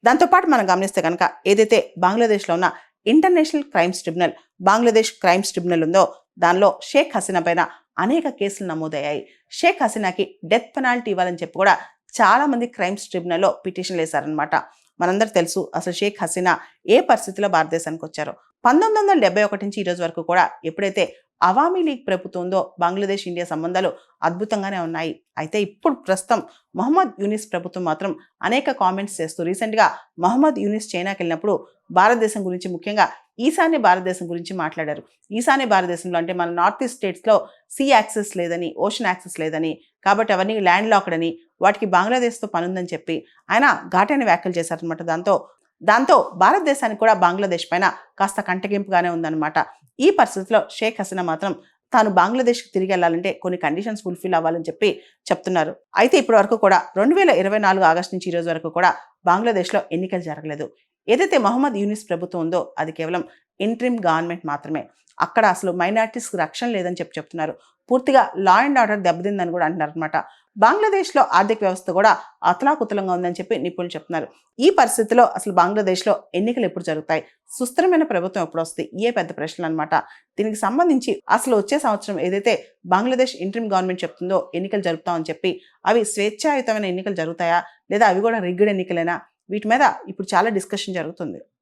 దాంతోపాటు మనం గమనిస్తే కనుక ఏదైతే బంగ్లాదేశ్లో ఉన్న international crimes tribunal, Bangladesh crimes tribunal ఉందో దానిలో షేక్ హసీనా పైన అనేక కేసులు నమోదయ్యాయి. షేక్ హసీనాకి డెత్ పెనాల్టీ ఇవ్వాలని చెప్పి కూడా చాలా మంది క్రైమ్స్ ట్రిబ్యునల్లో పిటిషన్లు వేశారనమాట. మనందరూ తెలుసు అసలు షేక్ హసీనా ఏ పరిస్థితిలో భారతదేశానికి వచ్చారో. 1971 నుంచి ఈ రోజు వరకు కూడా ఎప్పుడైతే అవామీ లీగ్ ప్రభుత్వం ఉందో బంగ్లాదేశ్ ఇండియా సంబంధాలు అద్భుతంగానే ఉన్నాయి. అయితే ఇప్పుడు ప్రస్తుతం మొహమ్మద్ యూనిస్ ప్రభుత్వం మాత్రం అనేక కామెంట్స్ చేస్తూ రీసెంట్గా మొహమ్మద్ యూనిస్ చైనాకి వెళ్ళినప్పుడు భారతదేశం గురించి, ముఖ్యంగా ఈశాన్య భారతదేశం గురించి మాట్లాడారు. ఈశాన్య భారతదేశంలో అంటే మన నార్త్ ఈస్ట్ స్టేట్స్లో సీ యాక్సెస్ లేదని, ఓషన్ యాక్సెస్ లేదని, కాబట్టి అవన్నీ ల్యాండ్ లాక్డ్ అని, వాటికి బంగ్లాదేశ్తో పనుందని చెప్పి ఆయన ఘాటైన వ్యాఖ్యలు చేశారనమాట. దాంతో భారతదేశానికి కూడా బంగ్లాదేశ్ పైన కాస్త కంటగింపుగానే ఉందన్నమాట. ఈ పరిస్థితిలో షేక్ హసీనా మాత్రం తాను బంగ్లాదేశ్కి తిరిగి వెళ్ళాలంటే కొన్ని కండిషన్స్ ఫుల్ఫిల్ అవ్వాలని చెప్పి చెప్తున్నారు. అయితే ఇప్పటి వరకు కూడా 2024 ఆగస్టు నుంచి ఈ రోజు వరకు కూడా బంగ్లాదేశ్లో ఎన్నికలు జరగలేదు. ఏదైతే మొహమ్మద్ యూనిస్ ప్రభుత్వం ఉందో అది కేవలం ఇంట్రిమ్ గవర్నమెంట్ మాత్రమే. అక్కడ అసలు మైనారిటీస్కి రక్షణ లేదని చెప్తున్నారు. పూర్తిగా లా అండ్ ఆర్డర్ దెబ్బతిందని కూడా అంటున్నారు అనమాట. బంగ్లాదేశ్లో ఆర్థిక వ్యవస్థ కూడా అతలాకుతలంగా ఉందని చెప్పి నిపుణులు చెప్తున్నారు. ఈ పరిస్థితిలో అసలు బంగ్లాదేశ్లో ఎన్నికలు ఎప్పుడు జరుగుతాయి, సుస్థిరమైన ప్రభుత్వం ఎప్పుడు వస్తాయి, ఏ పెద్ద ప్రశ్నలు అనమాట. దీనికి సంబంధించి అసలు వచ్చే సంవత్సరం ఏదైతే బంగ్లాదేశ్ ఇంట్రిమ్ గవర్నమెంట్ చెప్తుందో ఎన్నికలు జరుపుతామని చెప్పి అవి స్వేచ్ఛాయుతమైన ఎన్నికలు జరుగుతాయా లేదా అవి కూడా రిగ్డ్ ఎన్నికలైనా, వీటి మీద ఇప్పుడు చాలా డిస్కషన్ జరుగుతుంది.